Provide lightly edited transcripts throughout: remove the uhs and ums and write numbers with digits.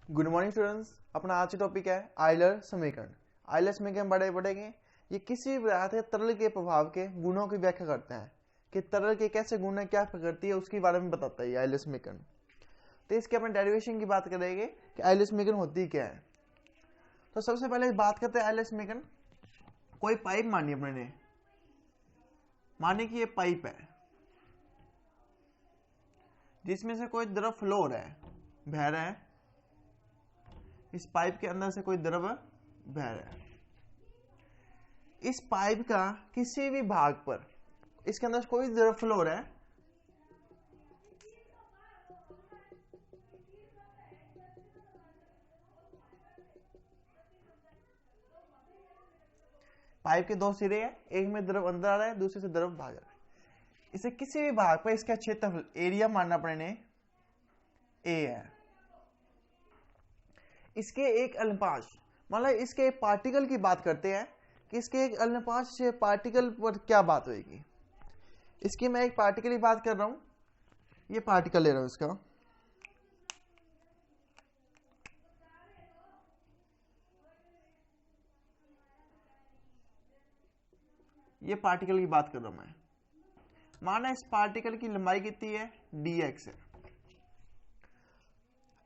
Good morning students. अपना आज का टॉपिक है आयलर समीकरण। आयलर समीकरण बड़े पढ़ेंगे। ये किसी भी पदार्थ के तरल के प्रभाव के गुणों की व्याख्या करते हैं कि तरल के कैसे गुण है, क्या प्रकृति है, उसके बारे में बताता है ये आयलर समीकरण। तो इसके अपने डेरिवेशन की बात करेंगे कि आयलर समीकरण होती क्या है। तो सबसे पहले बात करते हैं आयलर समीकरण। कोई पाइप मानी अपने ने, माने कि ये पाइप है जिसमें से कोई द्रव फ्लो हो रहा है, बह रहा है। इस पाइप के अंदर से कोई द्रव बह रहा है। इस पाइप का किसी भी भाग पर इसके अंदर कोई द्रव फ्लो हो रहा है, पाइप के दो सिरे हैं, एक में द्रव अंदर आ रहा है, दूसरे से द्रव बाहर आ रहा है। इसे किसी भी भाग पर इसका क्षेत्रफल एरिया मानना अपने ने ए है। इसके एक अल्पांश, मतलब इसके एक पार्टिकल की बात करते हैं कि इसके एक अल्पांश से पार्टिकल पर क्या बात होगी। इसकी मैं एक पार्टिकल की बात कर रहा हूं, ये पार्टिकल ले रहा हूं इसका। ये पार्टिकल की बात कर रहा हूं मैं। माना इस पार्टिकल की लंबाई कितनी है, dx है।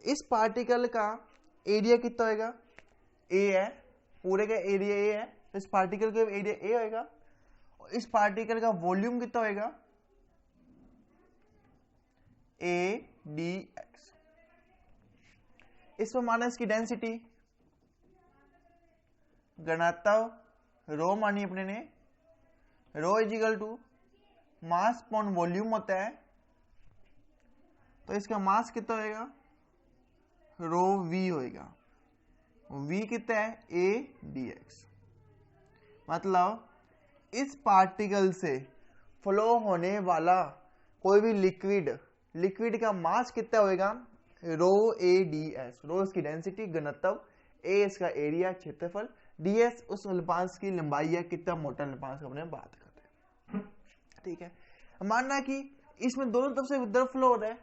इस पार्टिकल का एरिया कितना होगा, a है। पूरे का एरिया a है, तो इस पार्टिकल का एरिया a होगा। और इस पार्टिकल का वॉल्यूम कितना होगा, a dx। इसमें माना इसकी डेंसिटी, घनत्व रो मानी अपने ने। Rho is equal to mass upon volume होता है, तो इसका मास कितना होगा, रो v होएगा। v कितना है, a dx। मतलब इस पार्टिकल से फ्लो होने वाला कोई भी लिक्विड का मास कितना होएगा, रो a ds। रो इसकी डेंसिटी, घनत्व, a इसका एरिया क्षेत्रफल, ds उस अल्पांश की लंबाई है, कितना मोटा अल्पांश का अपने बात करते हैं। ठीक है। मानना कि इसमें दोनों तरफ से द्रव फ्लो हो रहा है,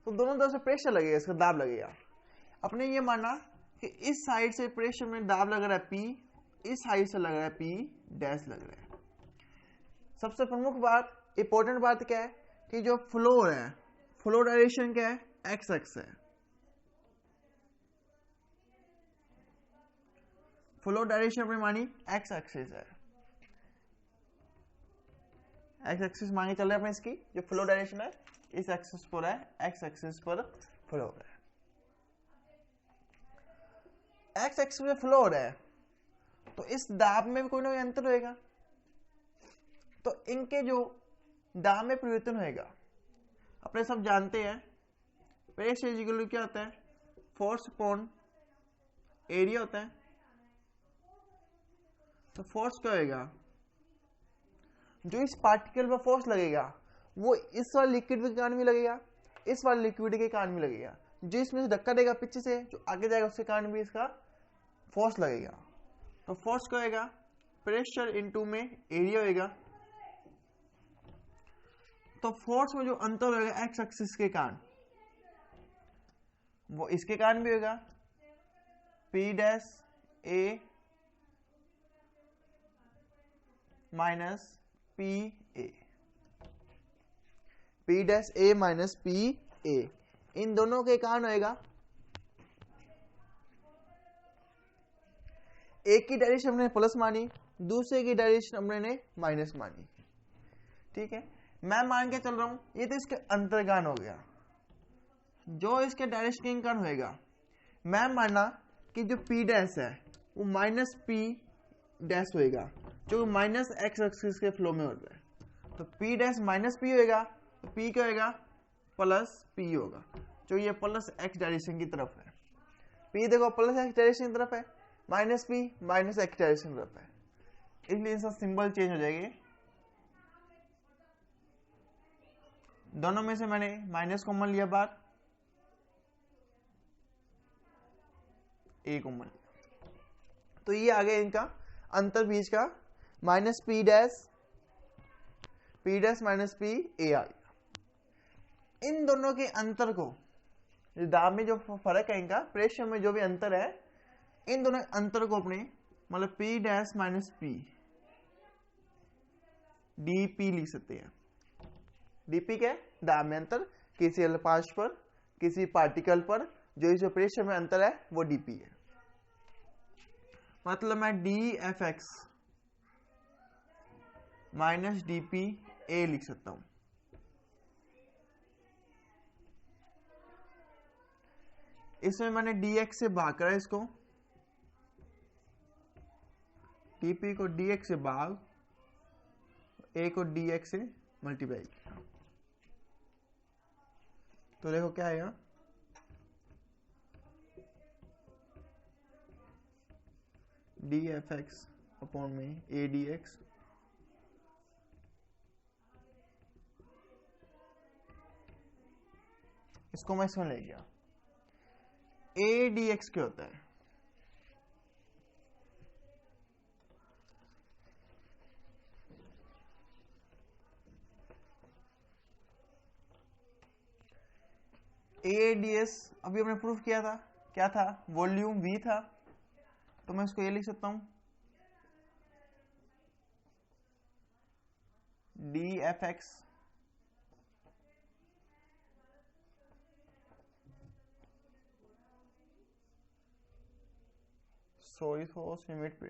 तो दोनों तरफ से प्रेशर लगेगा, इसका दाब लगेगा। अपने ये माना कि इस साइड से प्रेशर में दाब लग रहा है P, इस साइड से लग रहा है P डैश लग रहा है। सबसे प्रमुख बात, इंपॉर्टेंट बात क्या है कि जो फ्लो है, फ्लो डायरेक्शन क्या है, एक्स एक्स है। फ्लो डायरेक्शन अपनी मानी एक्स एक्सिस है। एक्स एक्सिस मानी चल रहा है अपने इसकी जो फ्लो डायरेक्शन है, इस एक्सिस पर है, एक्स एक्सिस पर फ्लो हो रहा है। एक्स एक्सिस में फ्लो हो रहा है, तो इस दाब में भी कोई ना कोई अंतर होएगा। तो इनके जो दाब में परिवर्तन होएगा, अपने सब जानते हैं प्रेशर इक्वल क्या होता है, फोर्स अपॉन एरिया होता है। तो फोर्स क्या होएगा, जो इस पार्टिकल पर फोर्स लगेगा वो इस वाले लिक्विड के कारण भी लगेगा, इस वाले लिक्विड के कारण भी लगेगा। जो इसमें से धक्का देगा पीछे से, जो आगे जाएगा उसके कारण भी इसका फोर्स लगेगा। तो फोर्स क्या होगा, प्रेशर इनटू में एरिया होगा। तो फोर्स में जो अंतर होगा एक्स एक्सिस के कारण, वो इसके कारण भी होगा, P dash A minus P A, P dash A minus P A, इन दोनों के कारण होएगा। एक की डायरेक्शन हमने प्लस मानी, दूसरे की डायरेक्शन हमने माइनस मानी। ठीक है, मैं मान के चल रहा हूं ये तो इसके अंतर्गान हो गया। जो इसके डायरेक्शन के कारण होएगा, मैं माना कि जो P डैश है वो माइनस P डैश होएगा, जो माइनस एक्स एक्सिस के फ्लो में हो रहा है। तो P डैश माइनस P होएगा, तो P क्या होएगा, प्लस P होगा, जो ये प्लस एक्स डायरेक्शन की तरफ है। P देखो प्लस एक्स डायरेक्शन की तरफ है, minus P minus x direction की तरफ है, इसलिए इसका सिंबल चेंज हो जाएगी। दोनों में से मैंने माइनस कॉमन लिया बाहर, ए कॉमन लिया, तो ये आ गया इनका अंतर बीच का, minus P dash minus P A आ गया। इन दोनों के अंतर को दाब में जो फर्क है इनका, प्रेशर में जो भी अंतर है, इन दोनों अंतर को अपने मतलब P dash minus P dP लिख सकते हैं। dP क्या है? दाब में अंतर किसी अल्पांश पर, किसी पार्टिकल पर जो इस प्रेशर में अंतर है वो dP है। मतलब मैं dFx माइनस dP a लिख सकता हूं। इसमें मैंने dx से भाग करा इसको, dP को dx से भाग, a को dx से मल्टीप्लाई किया, तो देखो क्या आएगा, dFx अपॉन में a dx इसको मैं इसमें ले गया। a dx क्या होता है? a ds अभी हमने प्रूफ किया था, क्या था? वॉल्यूम v था, तो मैं इसको ये लिख सकता हूं dFx लिमिट पे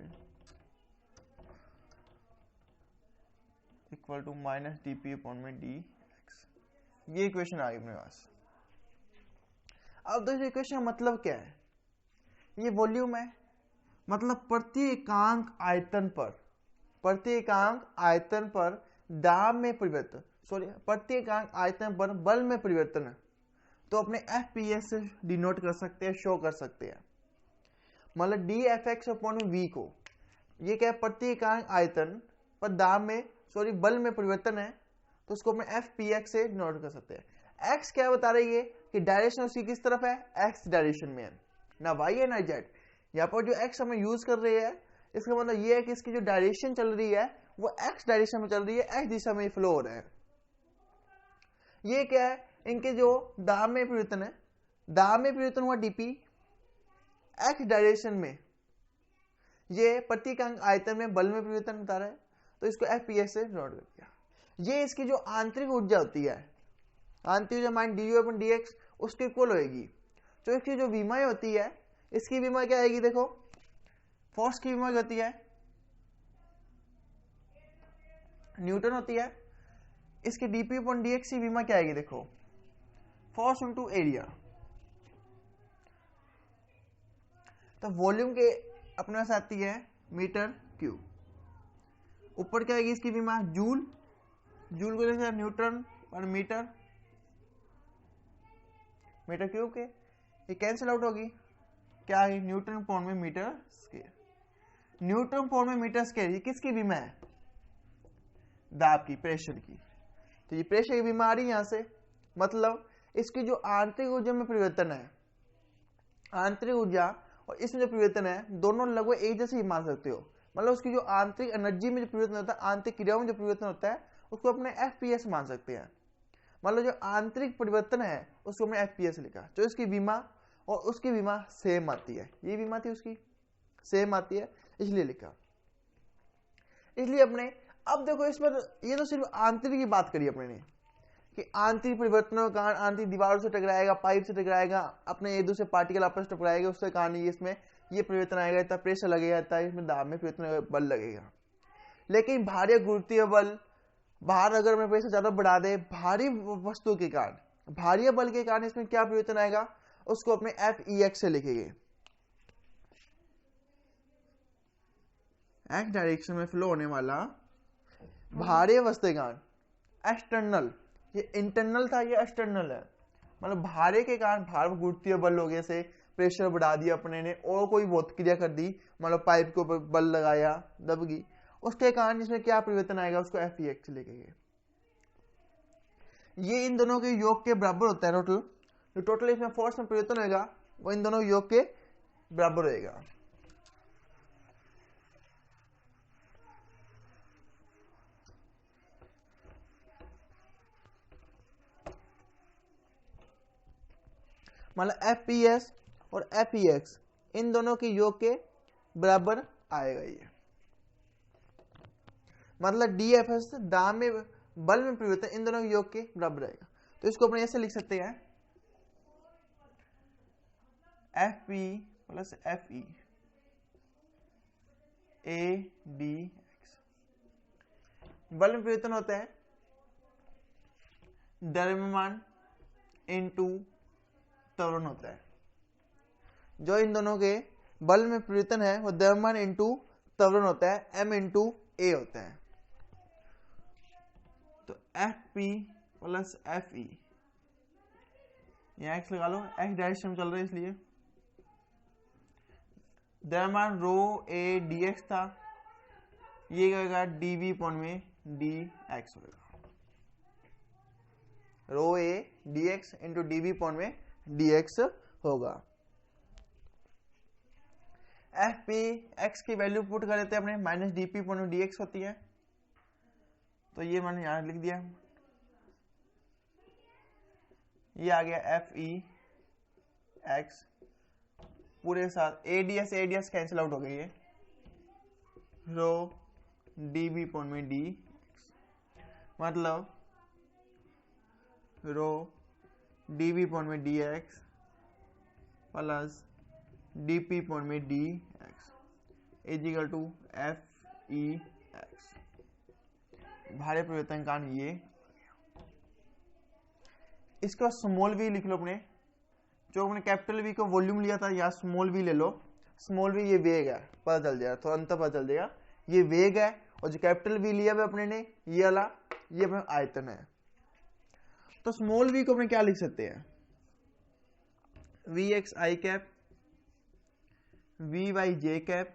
equal to minus dP upon में dx। ये इक्वेशन आ गई अपने पास। अब दोस्तों इक्वेशन का मतलब क्या है? ये वॉल्यूम है, मतलब प्रति एकांक आयतन पर, प्रति एकांक आयतन पर दाब में परिवर्तन, सॉरी प्रति एकांक आयतन पर बल में परिवर्तन है, तो अपने FPS से डिनोट कर सकते हैं, शो कर सकते हैं। मतलब dFx अपॉन v को, ये क्या है? प्रति एकांक आयतन पर दाब में, सॉरी बल में परिवर्तन है, तो उसको अपने FPX से डिनोट कर सकते हैं। x क्या बता रही है कि डायरेक्शन उसकी किस तरफ है? x डायरेक्शन में है, ना y है ना z। यहाँ पर जो x हम यूज कर रहे हैं, इसका मतलब ये है कि इसकी जो डायरेक्शन चल रही है वो x डायरेक्शन में चल रही है, x दिशा में फ्लो हो रहा है। ये क्या है? इनके जो दाब में परिवर्तन है, दाब में परिवर्तन हुआ dP x डायरेक्शन में, ये प्रति एकांक आयतन में बल में परिवर्तन बता रहा है, तो इसको FPS से नोट कर दिया। ये इसकी जो आंतरिक ऊर्जा होती है, आंतरिक ऊर्जा माइनस du अपॉन dx उसके इक्वल होएगी। तो इसकी जो विमाएं होती है, इसकी विमा क्या आएगी? देखो फोर्स की विमा होती है न्यूटन होती है, इसकी dP अपॉन dx की विमा क्या आएगी? देखो फोर्स इनटू एरिया। तो वॉल्यूम के अपने पास आती है मीटर क्यूब, ऊपर क्या आएगी इसकी विमा? जूल, जूल को देखा न्यूटन पर मीटर, मीटर क्यूब के ये कैंसिल आउट होगी, क्या है? न्यूटन अपॉन में मीटर स्क्वायर। न्यूटन अपॉन में मीटर स्क्वायर ये किसकी विमा है? दाब की, प्रेशर की। तो ये प्रेशर की विमा आ रही है यहां से, मतलब इसकी जो आंतरिक ऊर्जा में परिवर्तन है, आंतरिक ऊर्जा और इसमें जो परिवर्तन है, दोनों लगभग एक जैसे ही मान सकते हो। मतलब उसकी जो आंतरिक एनर्जी में जो परिवर्तन होता है, आंतरिक क्रियाओं में जो परिवर्तन होता है, उसको अपने FPS मान सकते हैं। मतलब जो आंतरिक परिवर्तन है उसको हमने FPS लिखा, जो इसकी विमा और उसकी विमा सेम आती है, ये विमा थी उसकी सेम आती है, इसलिए लिखा। इसलिए अपने अब देखो इसमें ये तो सिर्फ आंतरिक की बात करी अपने ने कि आंतरिक परिवर्तनों के कारण आंतरिक दीवारों से टकराएगा, पाइप से टकराएगा, अपने एक दूसरे पार्टिकल आपस में टकराएगा, उसके कारण इसमें ये परिवर्तन आएगा, इतना प्रेशर लगेगा, इतना इसमें दाब में परिवर्तन बल लगेगा। लेकिन भारी गुरुत्वीय बल, बाहर अगर मैं प्रेशर ज्यादा बढ़ा दे भारी वस्तु के कारण, भारी बल के कारण इसमें क्या परिवर्तन आएगा, उसको अपने FEX से लिखेंगे। x डायरेक्शन में फ्लो होने वाला भारी वस्तु के कारण, एक्सटर्नल, ये इंटरनल था, ये एक्सटर्नल है। मतलब भारे के कारण, भार गुरुत्वीय बल हो गए से प्रेशर बढ़ा दिया अपने ने, और कोई बहुत क्रिया कर दी, मतलब पाइप के ऊपर बल लगाया, दब गई, उसके कारण इसमें क्या परिवर्तन आएगा, उसको FEX लिखेंगे। ये इन दोनों के योग के बराबर होता है टोटल, जो टोटल इसमें फोर्स में परिवर्तन होगा वो इन दोनों योग के बराबर होगा। मतलब एफ पी एस और एफ ई एक्स इन दोनों के योग के बराबर आएगा ये, मतलब डी एफ एस दाब में बल में परिवर्तन इन दोनों के योग के बराबर आएगा। तो इसको अपने ऐसे लिख सकते हैं F P plus F E ए डी एक्स। बल में परिवर्तन होता है द्रव्यमान इनटू त्वरण होता है। जो इन दोनों के बल में परिवर्तन है वो द्रव्यमान इनटू त्वरण होता है, m इंटू ए होता है। तो F P plus F E, यहाँ एक्स लगा लो, एक्स डायरेक्शन में चल रहा है इसलिए द्रव्यमान रो ए डी एक्स था, ये होगा डी वी पॉइंट में डी एक्स होगा, rho A D X into D V point में डी एक्स होगा। एफ पी एक्स की वैल्यू पुट कर देते हैं अपने, माइनस डी पी पॉइंट में डी एक्स होती है, तो ये मैंने यहां लिख दिया, ये आ गया एफ ई एक्स पूरे साथ एडीएस कैंसिल आउट हो गई है, रो डी बी पॉइंट में डी एक्स, मतलब रो डी बी पॉइंट में D X plus D P point में D X is equal to F E X. भारे परिवर्तन का ये, इसका स्मॉल वी लिख लो अपने, जो अपने कैपिटल वी को वॉल्यूम लिया था या स्मॉल वी ले लो, स्मॉल वी ये वेग है, पता चल जाएगा, थोड़ा अंतर पता चल जाएगा, ये वेग है, और जो कैपिटल वी लिया हुआ अपने ने ये वाला, ये अपना आयतन है। तो स्मॉल वी को अपने क्या लिख सकते हैं, V X I cap, V Y J cap,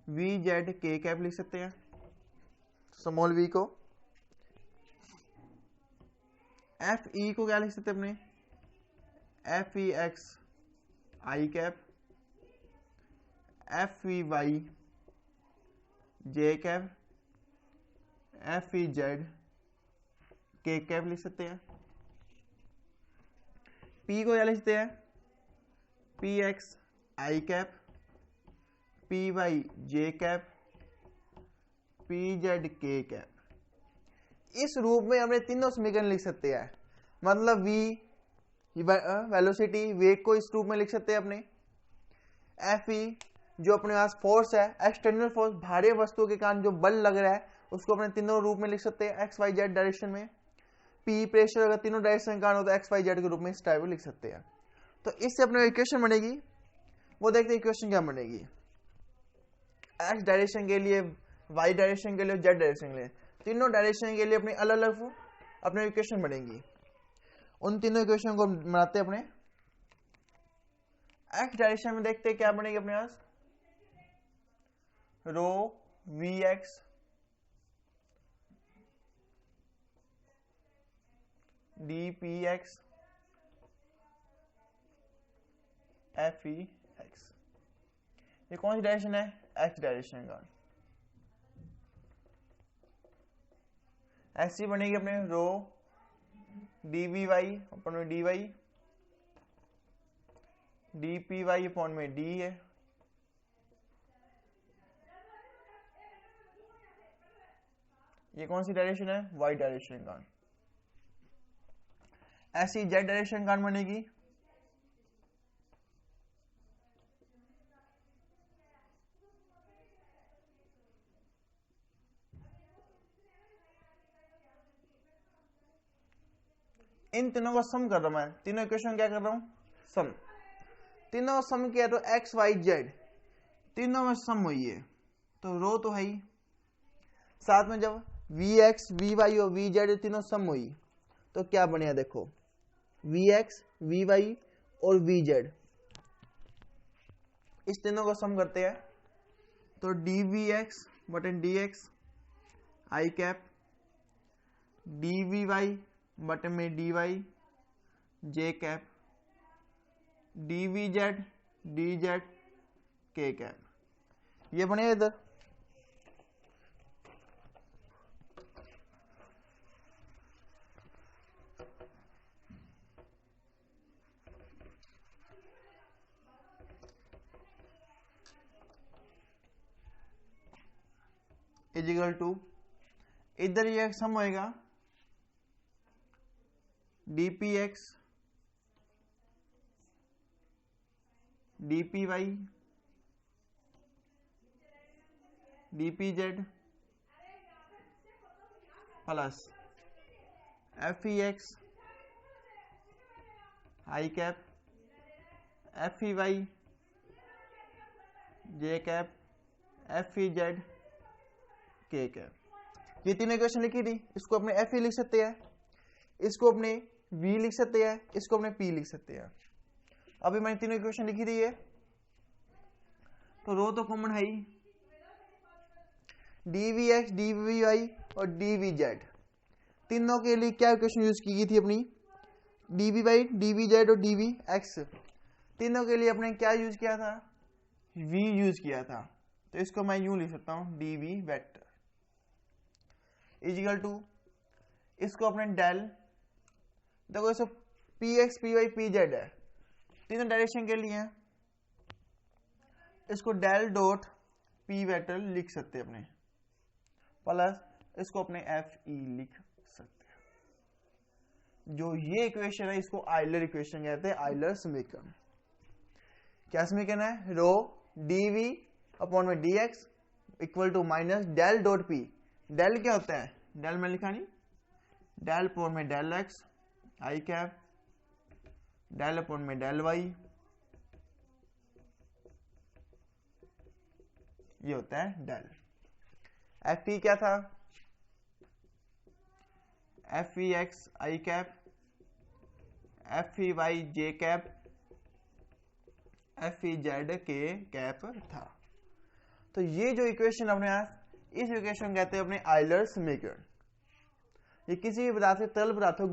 V Z के कैप लिख सकते हैं स्मॉल वी को। एफ ई को क्या लिख सकते हैं अपने, F E X I cap, F E Y J cap, F E Z के कैप लिख सकते हैं। पी को क्या लिख सकते हैं, P X I cap, P Y J cap, P Z के कैप। इस रूप में हमने तीनों समीकरण लिख सकते हैं, मतलब वी वेलोसिटी वेग को इस रूप में लिख सकते हैं अपने, एफ ई जो अपने पास फोर्स है, एक्सटर्नल फोर्स भारी वस्तु के कारण जो बल लग रहा है उसको अपने तीनों रूप में लिख सकते हैं एक्स वाई जेड डायरेक्शन में। पी प्रेशर अगर तीनों डायरेक्शन के कारण होता है एक्स वाई जेड के रूप में इस टाइप में लिख सकते हैं। तो इससे अपने इक्वेशन बनेगी, वो देखते हैं इक्वेशन क्या बनेगी, एक्स डायरेक्शन के लिए, वाई डायरेक्शन के लिए, जेड डायरेक्शन के लिए, तीनों डायरेक्शन के लिए अपनी अलग अलग अपने इक्वेशन बनेगी। उन तीनों इक्वेशन को बनाते हैं अपने। एक्स डायरेक्शन में देखते हैं क्या बनेगी अपने पास, rho V X D P X F E X. ये कौन सी डायरेक्शन है, एक्स डायरेक्शन का। ऐसी बनेगी अपने रो डी वी वाई अपन में D Y, D P Y upon में डी है, ये कौन सी डायरेक्शन है, वाई डायरेक्शन का। ऐसी जेड डायरेक्शन का बनेगी, इन तीनों का सम कर रहा हूं मैं, तीनों इक्वेशन क्या कर रहा हूं, सम, तीनों सम किया तो एक्स वाई जेड तीनों में सम हुई है, तो रो तो है ही, साथ में जब वी एक्स वी वाई और वी जेड तीनों सम हुई तो क्या बनेगा, देखो वी एक्स वी वाई और वी जेड, इस तीनों को सम करते हैं तो डी वी एक्स बटन D X I cap, D V Y बटन में D Y J cap, D V Z D Z के कैप, ये बने इधर। इज इक्वल टू, इधर ये सम होएगा dpx dpy dpz plus fex i cap fey j cap fez k cap. ये तीनों इक्वेशन लिखी थी, इसको अपने fe लिख सकते हैं, इसको अपने v लिख सकते हैं, इसको अपने p लिख सकते हैं। अभी मैंने तीनों इक्वेशन लिखी थी है, तो रो तो कॉमन है ही, dvx dvy और dvz तीनों के लिए क्या इक्वेशन यूज की गई थी अपनी, dvy dvz और dvx तीनों के लिए अपने क्या यूज किया था, v यूज किया था। तो इसको मैं यूं लिख सकता हूं dv vector is equal to, इसको अपने डेल, देखो इसको px py pz है, तीनों डायरेक्शन के लिए हैं, इसको डेल डॉट p वेक्टर लिख सकते हैं अपने, प्लस इसको अपने fe लिख सकते हैं। जो ये इक्वेशन है इसको आइलर इक्वेशन कहते हैं, आइलर समीकरण। क्या समीकरण है, रो dv अपॉन में dx equal to minus del dot p, del क्या होता है, डेल में लिखा नहीं, डेल अपॉन में del x i cap, del upon में डेल y, ये होता है डेल। fe क्या था, fex i cap, fey j cap, fez k cap था। तो ये जो इक्वेशन अपने इस इक्वेशन कहते हैं अपने आइलर समीकरण। ये किसी भी पदार्थ से तरल पदार्थों